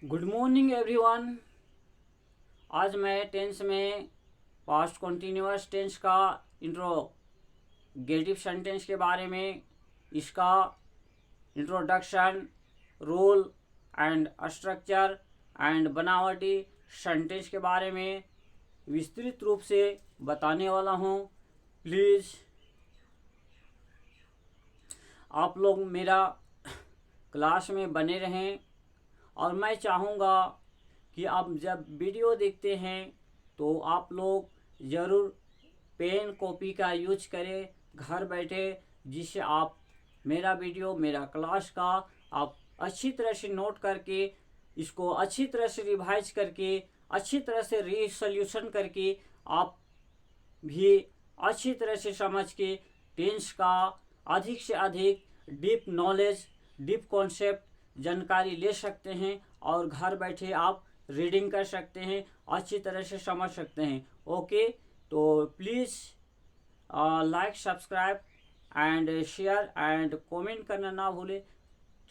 Good morning everyone. आज मैं tense में पास्ट कॉन्टिन्यूअस टेंस का इंट्रोगेटिव सेंटेंस के बारे में, इसका introduction, rule and structure and बनावटी सेंटेंस के बारे में विस्तृत रूप से बताने वाला हूँ। प्लीज़ आप लोग मेरा क्लास में बने रहें और मैं चाहूँगा कि आप जब वीडियो देखते हैं तो आप लोग ज़रूर पेन कॉपी का यूज करें घर बैठे, जिससे आप मेरा वीडियो, मेरा क्लास का आप अच्छी तरह से नोट करके, इसको अच्छी तरह से रिवाइज करके, अच्छी तरह से रीसोल्यूशन करके आप भी अच्छी तरह से समझ के टेंस का अधिक से अधिक डीप नॉलेज, डीप कॉन्सेप्ट जानकारी ले सकते हैं और घर बैठे आप रीडिंग कर सकते हैं, अच्छी तरह से समझ सकते हैं। ओके, तो please like, subscribe and share and comment करना ना भूलें,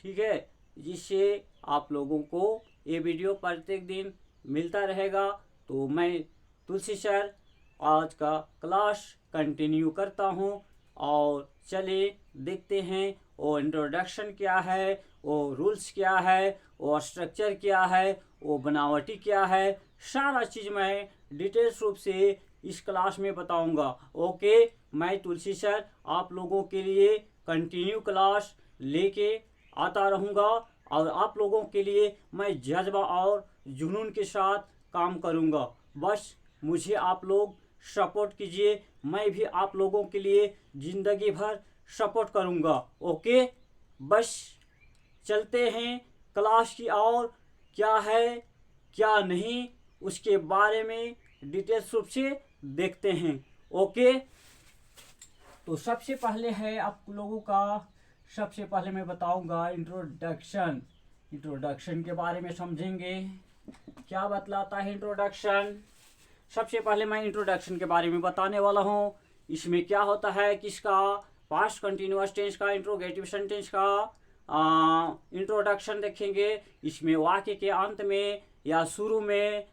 ठीक है, जिससे आप लोगों को ये वीडियो प्रत्येक दिन मिलता रहेगा। तो मैं तुलसी सर आज का क्लास कंटिन्यू करता हूँ और चलिए देखते हैं वो इंट्रोडक्शन क्या है, वो रूल्स क्या है, वो स्ट्रक्चर क्या है, वो बनावटी क्या है। सारा चीज़ मैं डिटेल्स रूप से इस क्लास में बताऊंगा। ओके, मैं तुलसी सर आप लोगों के लिए कंटिन्यू क्लास लेके आता रहूँगा और आप लोगों के लिए मैं जज्बा और जुनून के साथ काम करूँगा। बस मुझे आप लोग सपोर्ट कीजिए, मैं भी आप लोगों के लिए ज़िंदगी भर सपोर्ट करूँगा। ओके, बस चलते हैं क्लास की और क्या है क्या नहीं उसके बारे में डिटेल्स रूप से देखते हैं। ओके, तो सबसे पहले है आप लोगों का, सबसे पहले मैं बताऊंगा इंट्रोडक्शन। इंट्रोडक्शन के बारे में समझेंगे क्या बतलाता है इंट्रोडक्शन। सबसे पहले मैं इंट्रोडक्शन के बारे में बताने वाला हूँ। इसमें क्या होता है, किसका, पास्ट कंटिन्यूअस टेंस का, इंट्रोगेटिव सेंटेंस का इंट्रोडक्शन देखेंगे। इसमें वाक्य के अंत में या शुरू में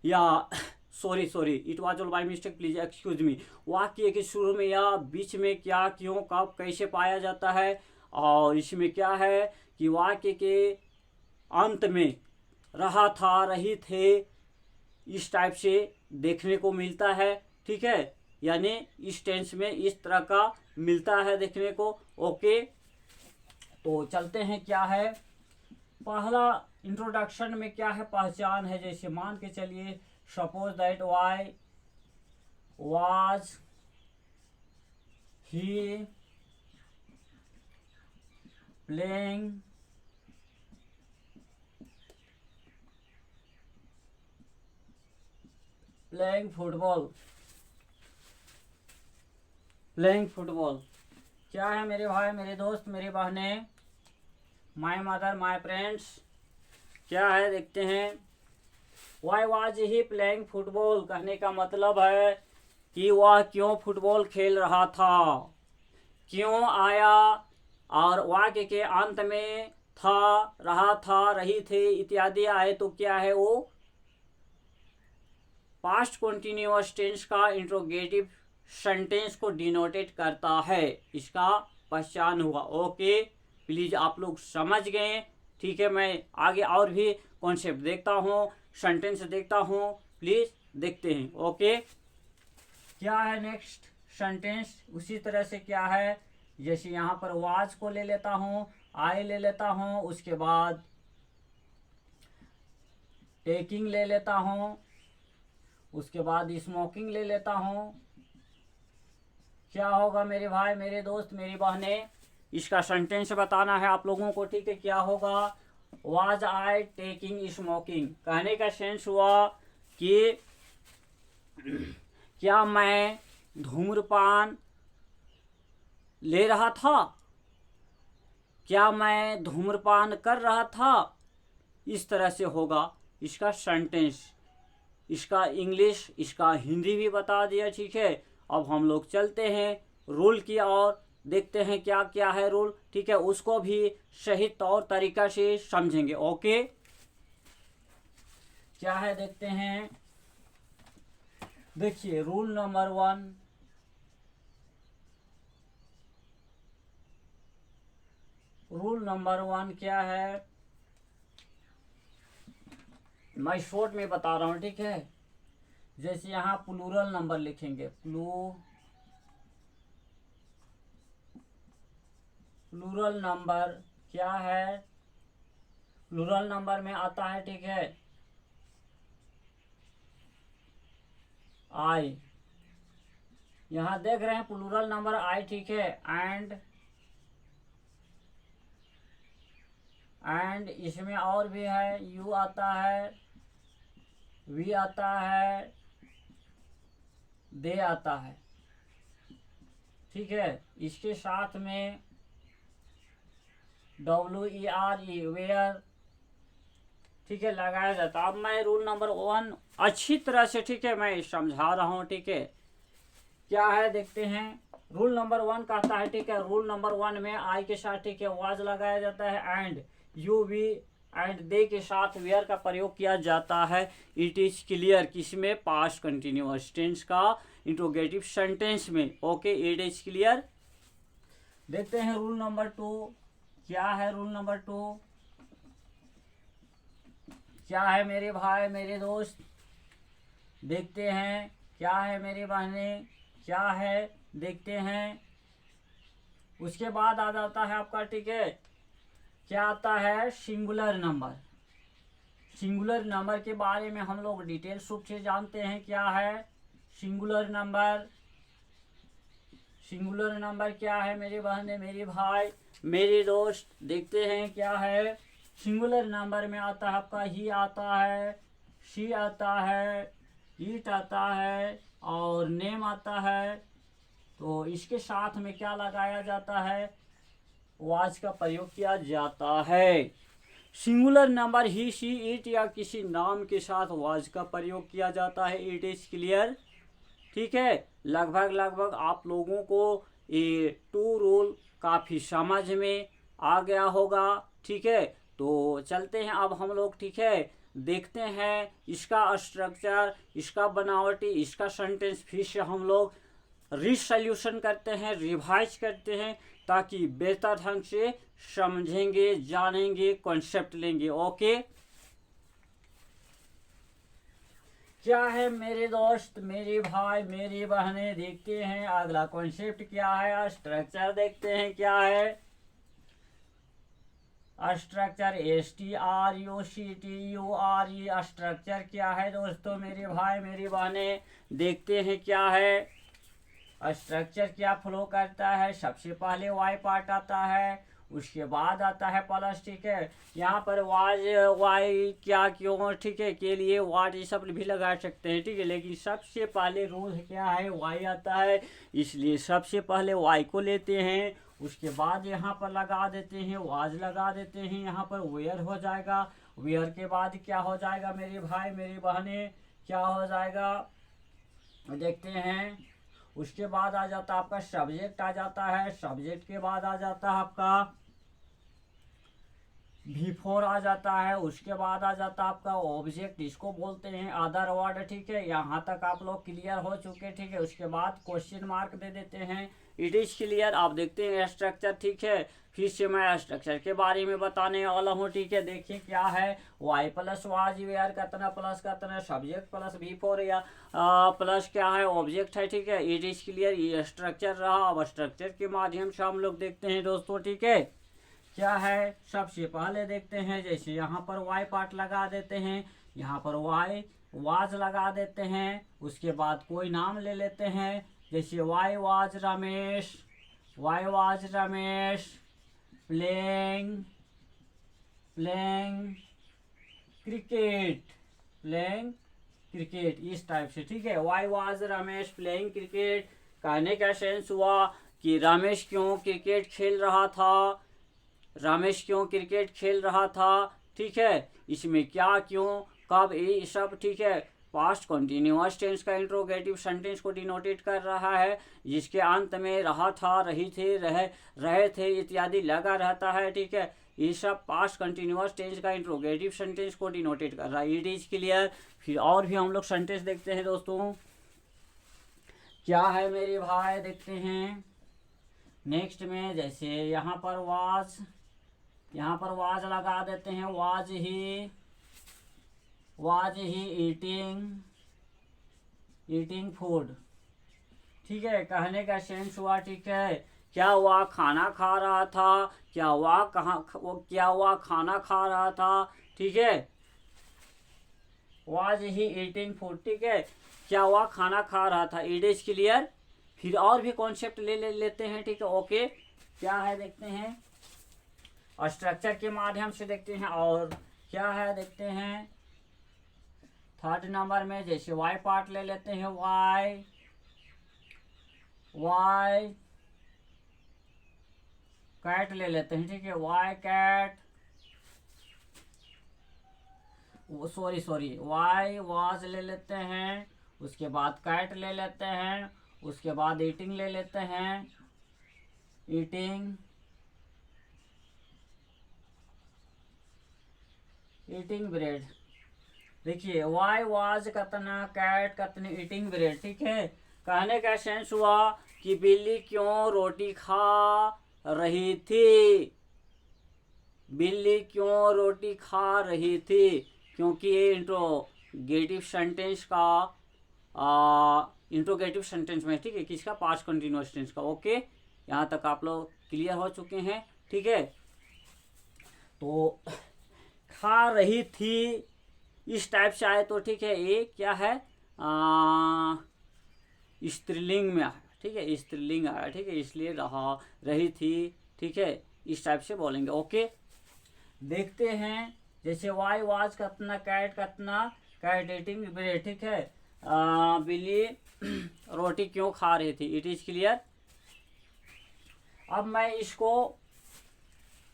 या sorry it was all by mistake, please excuse me. वाक्य के शुरू में या बीच में क्या, क्यों, कब, कैसे पाया जाता है। और इसमें क्या है कि वाक्य के अंत में रहा था, रही थे, इस टाइप से देखने को मिलता है, ठीक है, यानी इस टेंस में इस तरह का मिलता है देखने को। ओके, तो चलते हैं क्या है। पहला इंट्रोडक्शन में क्या है, पहचान है। जैसे मान के चलिए, suppose that why was he playing football. Playing football क्या है मेरे भाई, मेरे दोस्त, मेरी बहनें, माय मदर, माय फ्रेंड्स, क्या है देखते हैं। Why was he playing football कहने का मतलब है कि वह क्यों फुटबॉल खेल रहा था, क्यों आया, और वाक्य के अंत में था, रहा था, रही थे इत्यादि आए तो क्या है, वो पास्ट कंटिन्यूअस टेंस का इंट्रोगेटिव सेंटेंस को डिनोटेट करता है। इसका पहचान हुआ। ओके, प्लीज आप लोग समझ गए, ठीक है। मैं आगे और भी कॉन्सेप्ट देखता हूँ, सेंटेंस देखता हूँ, प्लीज देखते हैं। ओके, क्या है नेक्स्ट सेंटेंस, उसी तरह से क्या है, जैसे यहाँ पर वाज को ले लेता हूँ, आई ले लेता हूँ, उसके बाद टेकिंग ले लेता हूँ, उसके बाद स्मोकिंग ले लेता हूँ। क्या होगा मेरे भाई, मेरे दोस्त, मेरी बहनें, इसका सेंटेंस बताना है आप लोगों को, ठीक है। क्या होगा, वाज आई टेकिंग स्मोकिंग कहने का सेंस हुआ कि क्या मैं धूम्रपान ले रहा था, क्या मैं धूम्रपान कर रहा था, इस तरह से होगा इसका सेंटेंस। इसका इंग्लिश, इसका हिंदी भी बता दिया, ठीक है। अब हम लोग चलते हैं रूल की और देखते हैं क्या क्या है रूल, ठीक है, उसको भी सही तौर तरीका से समझेंगे। ओके, क्या है देखते हैं। देखिए रूल नंबर 1, रूल नंबर 1 क्या है, मैं शॉर्ट में बता रहा हूं, ठीक है। जैसे यहां प्लूरल नंबर लिखेंगे, प्लूरल नंबर क्या है, प्लूरल नंबर में आता है, ठीक है, आई। यहां देख रहे हैं प्लूरल नंबर आई, ठीक है। एंड इसमें और भी है, यू आता है, वी आता है, दे आता है, ठीक है। इसके साथ में WERE, वेयर, ठीक है, लगाया जाता है। अब मैं रूल नंबर 1 अच्छी तरह से, ठीक है, मैं समझा रहा हूं, ठीक है। क्या है देखते हैं। रूल नंबर 1 कहता है, ठीक है, रूल नंबर 1 में आई के साथ, ठीक है, वाज लगाया जाता है, and you we and they के साथ वेयर का प्रयोग किया जाता है। इट इज क्लियर, किसमें, पास्ट कंटिन्यूअस टेंस का इंट्रोगेटिव सेंटेंस में। Okay, it is clear. देखते हैं रूल नंबर 2 क्या है। रूल नंबर 2 क्या है मेरे भाई मेरे दोस्त, देखते हैं क्या है मेरी बहनें, क्या है देखते हैं। उसके बाद आ जाता है आपका, ठीक है, क्या आता है, सिंगुलर नंबर। सिंगुलर नंबर के बारे में हम लोग डिटेल्स रूप से जानते हैं। क्या है सिंगुलर नंबर, सिंगुलर नंबर क्या है मेरे बहने मेरे भाई मेरे दोस्त, देखते हैं क्या है। सिंगुलर नंबर में आता है आपका ही आता है, शी आता है, ईट आता है और नेम आता है। तो इसके साथ में क्या लगाया जाता है, वाज का प्रयोग किया जाता है। Singular number he, she, it या किसी नाम के साथ वाज का प्रयोग किया जाता है। इट इज क्लियर, ठीक है। लगभग आप लोगों को ये 2 रूल काफ़ी समझ में आ गया होगा, ठीक है। तो चलते हैं अब हम लोग, ठीक है, देखते हैं इसका स्ट्रक्चर, इसका बनावटी, इसका सेंटेंस फिर से हम लोग रिसोल्यूशन करते हैं, रिवाइज करते हैं, ताकि बेहतर ढंग से समझेंगे, जानेंगे, कॉन्सेप्ट लेंगे। ओके, क्या है मेरे दोस्त मेरे भाई मेरी बहनें, देखते हैं अगला कॉन्सेप्ट क्या है। स्ट्रक्चर देखते हैं क्या है। स्ट्रक्चर STRUCTURE, स्ट्रक्चर क्या है दोस्तों मेरे भाई मेरी बहनें, देखते हैं क्या है। स्ट्रक्चर क्या फ्लो करता है। सबसे पहले वाई पार्ट आता है, उसके बाद आता है प्लस, ठीक है। यहाँ पर वाई क्या क्यों, ठीक है, के लिए वाट ये सब भी लगा सकते हैं, ठीक है। लेकिन सबसे पहले रूल क्या है, वाई आता है, इसलिए सबसे पहले वाई को लेते हैं। उसके बाद यहाँ पर लगा देते हैं, वाज लगा देते हैं, यहाँ पर वेयर हो जाएगा। वेयर के बाद क्या हो जाएगा मेरे भाई मेरी बहनें, क्या हो जाएगा देखते हैं। उसके बाद आ जाता है आपका सब्जेक्ट आ जाता है। सब्जेक्ट के बाद आ जाता है आपका V4 आ जाता है। उसके बाद आ जाता है आपका ऑब्जेक्ट, इसको बोलते हैं अदर वर्ड, ठीक है। यहाँ तक आप लोग क्लियर हो चुके, ठीक है। उसके बाद क्वेश्चन मार्क दे देते हैं। It is clear. आप देखते हैं स्ट्रक्चर, ठीक है। फिर से मैं स्ट्रक्चर के बारे में बताने वाला हूँ, ठीक है। देखिए क्या है, वाई प्लस वाज वेयर कितना प्लस कितना, सब्जेक्ट प्लस V4 या प्लस क्या है, ऑब्जेक्ट है, ठीक है। इट इज क्लियर, ये स्ट्रक्चर रहा। अब स्ट्रक्चर के माध्यम से हम लोग देखते हैं दोस्तों, ठीक है, क्या है। सबसे पहले देखते हैं, जैसे यहाँ पर वाई पार्ट लगा देते हैं, यहाँ पर वाई वाज लगा देते हैं। उसके बाद कोई नाम ले लेते हैं, जैसे why was Ramesh, why was Ramesh playing cricket, playing cricket, इस टाइप से, ठीक है। Why was Ramesh playing cricket, कहने का सेंस हुआ कि रमेश क्यों क्रिकेट खेल रहा था, रमेश क्यों क्रिकेट खेल रहा था, ठीक है। इसमें क्या क्यों कब ये सब, ठीक है, पास्ट कंटिन्यूअस टेंस का इंट्रोगेटिव सेंटेंस को डिनोटेट कर रहा है, जिसके अंत में रहा था, रही थे, रहे थे इत्यादि लगा रहता है, ठीक है। ये सब पास्ट कंटिन्यूअस टेंस का इंट्रोगेटिव सेंटेंस को डिनोटेट कर रहा है। It is clear. फिर और भी हम लोग सेंटेंस देखते हैं दोस्तों, क्या है मेरे भाई, देखते हैं नेक्स्ट में। जैसे यहाँ पर वाज, यहाँ पर वाज लगा देते हैं, वाज ही ईटिंग फूड। ठीक है, कहने का सेंस हुआ, ठीक है, क्या वह खाना खा रहा था, क्या वह खाना खा रहा था। ठीक है, वाज ही ईटिंग फूड, ठीक है, क्या वह खाना खा रहा था। It is clear. फिर और भी कॉन्सेप्ट लेते हैं, ठीक है। ओके, क्या है देखते हैं, स्ट्रक्चर के माध्यम से देखते हैं। और क्या है देखते हैं, थर्ड नंबर में जैसे वाई पार्ट ले लेते हैं, वाई कैट ले लेते हैं, ठीक है, why cat, sorry why was ले लेते हैं, उसके बाद कैट ले लेते हैं, उसके बाद ईटिंग ले लेते हैं, ईटिंग ब्रेड। देखिए, वाई वाज कतना, कैट कतनी, ईटिंग ब्रेड। ठीक है, कहने का सेंस हुआ कि बिल्ली क्यों रोटी खा रही थी, बिल्ली क्यों रोटी खा रही थी, क्योंकि ये इंट्रोगेटिव सेंटेंस का इंट्रोगेटिव सेंटेंस में, ठीक है, किसका, पास्ट कंटिन्यूअस टेंस का। ओके, यहाँ तक आप लोग क्लियर हो चुके हैं, ठीक है। तो खा रही थी इस टाइप से आए तो ठीक है, ये क्या है, स्त्रीलिंग में आया, ठीक है, स्त्रीलिंग आया, ठीक है, इसलिए रही थी, ठीक है, इस टाइप से बोलेंगे। ओके, देखते हैं जैसे वाई वाज कतना, कैट कतना, कैट ईटिंग ब्रेड। ठीक है, बिल्ली रोटी क्यों खा रही थी। It is clear. अब मैं इसको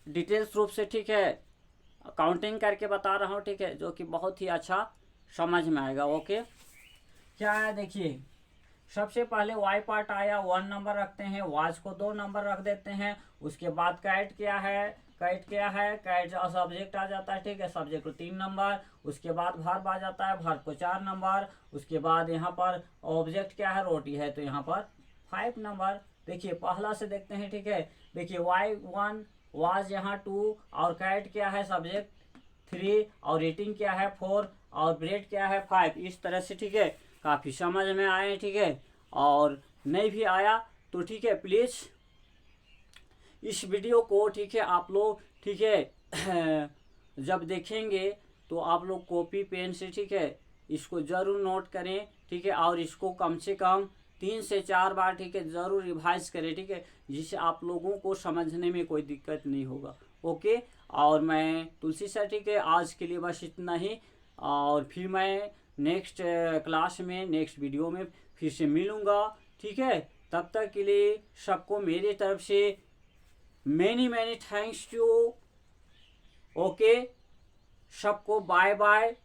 डिटेल्स रूप से, ठीक है, काउंटिंग करके बता रहा हूँ, ठीक है, जो कि बहुत ही अच्छा समझ में आएगा। ओके, क्या है देखिए, सबसे पहले वाई पार्ट आया, 1 नंबर रखते हैं, वाज को 2 नंबर रख देते हैं। उसके बाद कैट क्या है, कैट सब्जेक्ट आ जाता है, ठीक है, सब्जेक्ट को 3 नंबर। उसके बाद वर्ब आ जाता है, वर्ब को 4 नंबर। उसके बाद यहाँ पर ऑब्जेक्ट क्या है, रोटी है, तो यहाँ पर 5 नंबर। देखिए पहला से देखते हैं, ठीक है, देखिए वाई 1, वाज यहाँ 2, और कैट क्या है, सब्जेक्ट 3, और ईटिंग क्या है 4, और ब्रेड क्या है 5। इस तरह से, ठीक है, काफ़ी समझ में आए, ठीक है। और नहीं भी आया तो ठीक है, प्लीज़ इस वीडियो को, ठीक है, आप लोग, ठीक है, जब देखेंगे तो आप लोग कॉपी पेन से, ठीक है, इसको ज़रूर नोट करें, ठीक है, और इसको कम से कम 3 से 4 बार, ठीक है, ज़रूर रिवाइज करें, ठीक है, जिससे आप लोगों को समझने में कोई दिक्कत नहीं होगा। ओके, और मैं तुलसी सर, ठीक है, आज के लिए बस इतना ही, और फिर मैं नेक्स्ट क्लास में, नेक्स्ट वीडियो में फिर से मिलूँगा, ठीक है। तब तक के लिए सबको मेरी तरफ से मैनी थैंक्स टू। ओके, सबको बाय बाय।